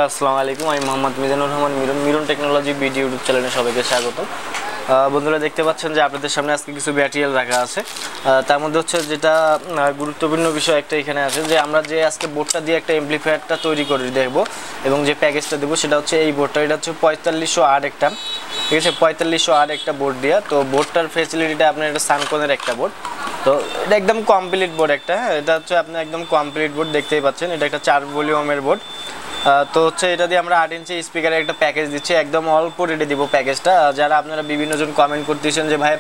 বন্ধুরা আসসালামু আলাইকুম। আমি Mohammad Miran Miran technology video YouTube চ্যানেলে সবাইকে স্বাগতম। বন্ধুরা দেখতে পাচ্ছেন যে আপনাদের সামনে আজকে কিছু ম্যাটেরিয়াল রাখা আছে। তার মধ্যে হচ্ছে যেটা গুরুত্বপূর্ণ বিষয় একটা এখানে আছে যে আমরা যে আজকে বোর্ডটা দিয়ে একটা এমপ্লিফায়ারটা তৈরি করে দেখব এবং যে প্যাকেজটা দেবো সেটা হচ্ছে এই বোর্ডটা। এটা হচ্ছে 4508 একটা, ঠিক আছে, 4508 একটা বোর্ড দেওয়া। তো বোর্ডটার ফ্যাসিলিটিটা আপনার এটা সানকনের একটা বোর্ড। তো এটা একদম কমপ্লিট বোর্ড একটা, হ্যাঁ, এটা হচ্ছে আপনার একদম কমপ্লিট বোর্ড দেখতেই পাচ্ছেন। এটা একটা 4 ভলিউমের বোর্ড। তো হচ্ছে এটা দিয়ে আমরা 8 ইঞ্চি স্পিকারের একটা প্যাকেজ দিচ্ছি, একদম অল্প রেটে দিব প্যাকেজটা। যারা আপনারা বিভিন্ন জন কমেন্ট করতেছেন যে ভাই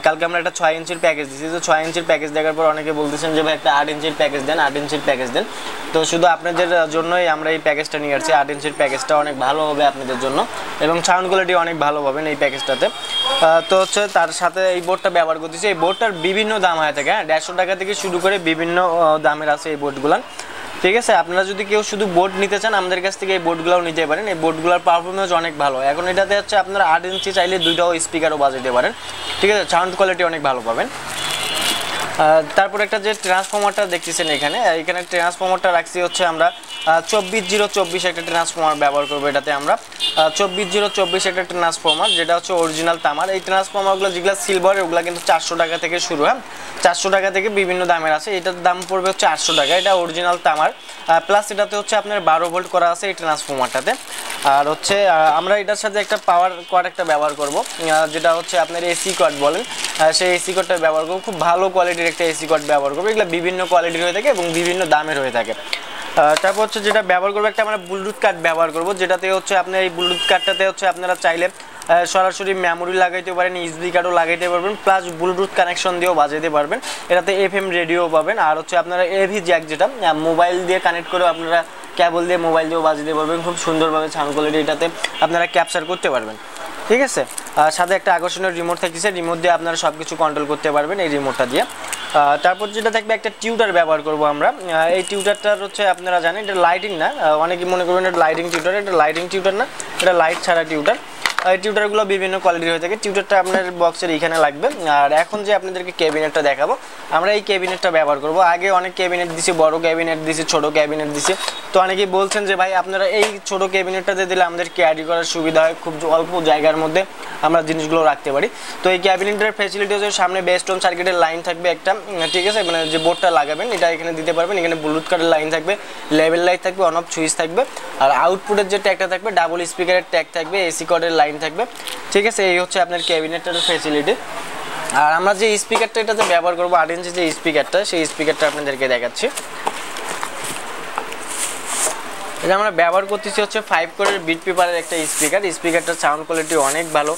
কালকে আমরা একটা 6 ইঞ্চির প্যাকেজ দিচ্ছি, তো 6 ইঞ্চির প্যাকেজ দেখার পর অনেকে বলতেছেন যে ভাই একটা 8 ইঞ্চির প্যাকেজ দেন, 8 ইঞ্চির প্যাকেজ দেন। তো শুধু আপনাদের জন্যই আমরা এই প্যাকেজটা নিয়ে আসছি। 8 ইঞ্চির প্যাকেজটা অনেক ভালো হবে আপনাদের জন্য এবং সাউন্ড কোয়ালিটি অনেক ভালো পাবেন এই প্যাকেজটাতে। তো হচ্ছে তার সাথে এই বোর্ডটা ব্যবহার করতেছি। এই বোর্ডটার বিভিন্ন দাম হয়ে থাকে, হ্যাঁ, 150 টাকা থেকে শুরু করে বিভিন্ন দামের আছে এই বোর্ডগুলো, ঠিক আছে। আপনারা যদি কেউ শুধু বোর্ড নিতে চান আমাদের কাছ থেকে এই বোর্ডগুলোও নিতে পারেন। এই বোর্ডগুলোর পারফরমেন্স অনেক ভালো। এখন এটাতে হচ্ছে আপনারা 8 ইঞ্চি চাইলে দুইটাও স্পিকারও বাজাতে পারেন, ঠিক আছে, সাউন্ড কোয়ালিটি অনেক ভালো পাবেন। তারপর একটা যে ট্রান্সফর্মারটা দেখতেছেন এখানে ট্রান্সফর্মারটা রাখছি হচ্ছে আমরা 24024 একটা ট্রান্সফর্মার ব্যবহার করবো। এটাতে আমরা 24024 একটা ট্রান্সফর্মার, যেটা হচ্ছে অরিজিনাল তামার। এই ট্রান্সফর্মারগুলো যেগুলো সিলভার ওগুলো কিন্তু 400 টাকা থেকে শুরু, হ্যাঁ, 400 টাকা থেকে বিভিন্ন দামের আছে। এটার দাম পড়বে হচ্ছে 800 টাকা। এটা অরিজিনাল তামার, প্লাস এটাতে হচ্ছে আপনার 12 ভোল্ট করা আছে এই ট্রান্সফর্মারটাতে। আর হচ্ছে আমরা এটার সাথে একটা পাওয়ার কোয়ার্ড একটা ব্যবহার করব, যেটা হচ্ছে আপনার এসি কোয়ার্ড বলেন, সেই এসি কোয়ার্ডটা ব্যবহার করব। খুব ভালো কোয়ালিটির একটা এসি কোয়ার্ড ব্যবহার করবো। এগুলো বিভিন্ন কোয়ালিটির হয়ে থাকে এবং বিভিন্ন দামের হয়ে থাকে। তারপর হচ্ছে যেটা ব্যবহার করবো একটা আমরা ব্লুটুথ কার্ড ব্যবহার করব, যেটাতে হচ্ছে আপনার এই ব্লুটুথ কার্ডটাতে হচ্ছে আপনারা চাইলে সরাসরি মেমোরি লাগাইতে পারেন, ইউএসবি কার্ডও লাগাইতে পারবেন, প্লাস ব্লুটুথ কানেকশন দিয়েও বাজাইতে পারবেন। এটাতে এফএম রেডিও পাবেন। আর হচ্ছে আপনারা এভি জ্যাক, যেটা মোবাইল দিয়ে কানেক্ট করে আপনারা কেবল দিয়ে মোবাইল দিয়েও বাজাতে পারবেন। খুব সুন্দরভাবে সাউন্ড কোয়ালিটি এটাতে আপনারা ক্যাপচার করতে পারবেন, ঠিক আছে। সাথে একটা আকর্ষণীয় রিমোট থাকছে, রিমোট দিয়ে আপনারা সব কিছু কন্ট্রোল করতে পারবেন এই রিমোটটা দিয়ে। তারপর যেটা থাকবে একটা টিউটার ব্যবহার করব আমরা। এই টিউটারটার হচ্ছে আপনারা জানেন এটা লাইটিং না, অনেকে মনে করবেন এটা লাইটিং টিউটার। এটা লাইটিং টিউটার না, এটা লাইট ছাড়া টিউটার। এই টিউটারগুলো বিভিন্ন কোয়ালিটির হয়ে থাকে। টিউটারটা আপনার বক্সের এইখানে লাগবে। আর এখন যে আপনাদেরকে ক্যাবিনেটটা দেখাবো, আমরা এই ক্যাবিনেটটা ব্যবহার করব। আগে অনেক ক্যাবিনেট দিছি, বড় ক্যাবিনেট দিছি, ছোট ক্যাবিনেট দিছি। তো অনেকেই বলছেন যে ভাই আপনারা এই ছোট ক্যাবিনেটটাতে দিলে আমাদের ক্যারি করার সুবিধা হয়, খুব অল্প জায়গার মধ্যে আমরা জিনিসগুলো রাখতে পারি। তো এই ক্যাবিনেটের ফ্যাসিলিটি হচ্ছে সামনে বেস্টন সার্কিটের লাইন থাকবে একটা, ঠিক আছে, মানে যে বোর্ডটা লাগাবেন এটা এখানে দিতে পারবেন। এখানে ব্লুটুথ কার্ডের লাইন থাকবে, লেভেল লাইট থাকবে, অন অফ সুইচ থাকবে। আর আউটপুটের যে ট্যাগটা থাকবে ডাবল স্পিকারের ট্যাগ থাকবে, এসি কর্ডের লাইন থাকবে, ঠিক আছে। এই হচ্ছে আপনার ক্যাবিনেটের ফ্যাসিলিটি। আর আমরা যে স্পিকারটা এটাতে ব্যবহার করবো 8 ইঞ্চি যে স্পিকারটা, সেই স্পিকারটা আপনাদেরকে দেখাচ্ছি। এটা আমরা ব্যবহার করতেছি হচ্ছে 5 কোরের বিট পেপারের একটা স্পিকার। স্পিকারটার সাউন্ড কোয়ালিটি অনেক ভালো।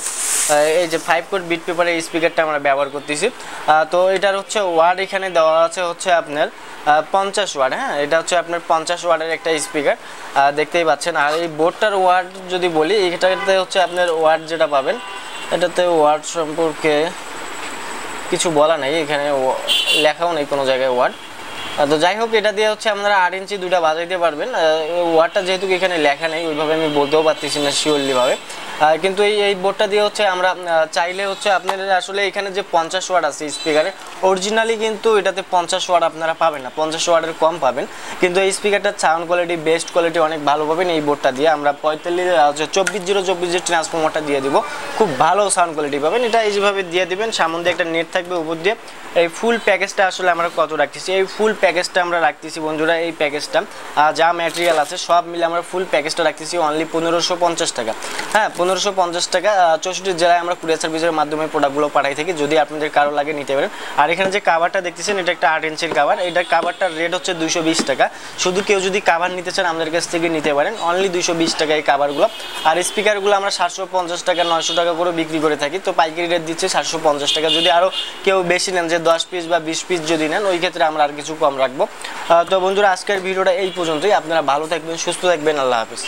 এই যে 5 কোর বিট পেপারের স্পিকারটা আমরা ব্যবহার করতেছি। তো এটার হচ্ছে ওয়াট এখানে দেওয়া আছে হচ্ছে আপনার 50 ওয়াট, হ্যাঁ, এটা হচ্ছে আপনার 50 ওয়াটের একটা স্পিকার, দেখতেই পাচ্ছেন। আর এই বোর্ডটার ওয়াট যদি বলি, এটাতে হচ্ছে আপনার ওয়াট যেটা পাবেন, এটাতে ওয়াট সম্পর্কে কিছু বলা নেই, এখানে লেখাও নেই কোনো জায়গায় ওয়াট। তো যাই হোক, এটা দিয়ে হচ্ছে আপনারা 8 ইঞ্চি দুইটা বাজাইতে পারবেন। ওয়াটটা যেহেতু এখানে লেখা নেই ওইভাবে আমি বলতেও পারতেছি না শিওরলিভাবে, কিন্তু এই বোর্ডটা দিয়ে হচ্ছে আমরা চাইলে হচ্ছে আপনাদের আসলে এখানে যে 50 ওয়াট আছে স্পিকারে, অরিজিনালি কিন্তু এটাতে 50 ওয়াট আপনারা পাবেন না, 50 ওয়াটের কম পাবেন। কিন্তু এই স্পিকারটার সাউন্ড কোয়ালিটি, বেস্ট কোয়ালিটি অনেক ভালো পাবেন এই বোর্ডটা দিয়ে। আমরা 24024 যে ট্রান্সফর্মারটা দিয়ে দিব, খুব ভালো সাউন্ড কোয়ালিটি পাবেন। এটা এইভাবে দিয়ে দিবেন, সামনে দিয়ে একটা নেট থাকবে উপর দিয়ে। এই ফুল প্যাকেজটা আসলে আমরা কত রাখতেছি, এই ফুল প্যাকেজটা আমরা রাখতেছি বন্ধুরা, এই প্যাকেজটা যা ম্যাটেরিয়াল আছে সব মিলে আমরা ফুল প্যাকেজটা রাখতেছি অনলি 1550 টাকা, হ্যাঁ, 1550 টাকা। 64 জেলায় আমরা কুরিয়ার সার্ভিসের মাধ্যমে প্রোডাক্টগুলো পাঠাই থাকি, যদি আপনাদের কারো লাগে নিতে পারেন। আর এখানে যে কাভারটা দেখতেছেন এটা একটা 8 ইঞ্চির কাভার। এইটার কাভারটার রেট হচ্ছে 220 টাকা। শুধু কেউ যদি কাভার নিতে চান আমাদের কাছ থেকে নিতে পারেন, অনলি 220 টাকা এই কাভারগুলো। আর স্পিকারগুলো আমরা 750 টাকা 900 টাকা করে বিক্রি করে থাকি। তো পাইকারি রেট দিচ্ছে 750 টাকা। যদি আরও কেউ বেশি নেন, যে 10 পিস বা 20 পিস যদি নেন, ওই ক্ষেত্রে আমরা আর কিছু কম রাখবো। তো বন্ধুরা আজকের ভিডিওটা এই পর্যন্তই। আপনারা ভালো থাকবেন, সুস্থ থাকবেন, আল্লাহ হাফেজ।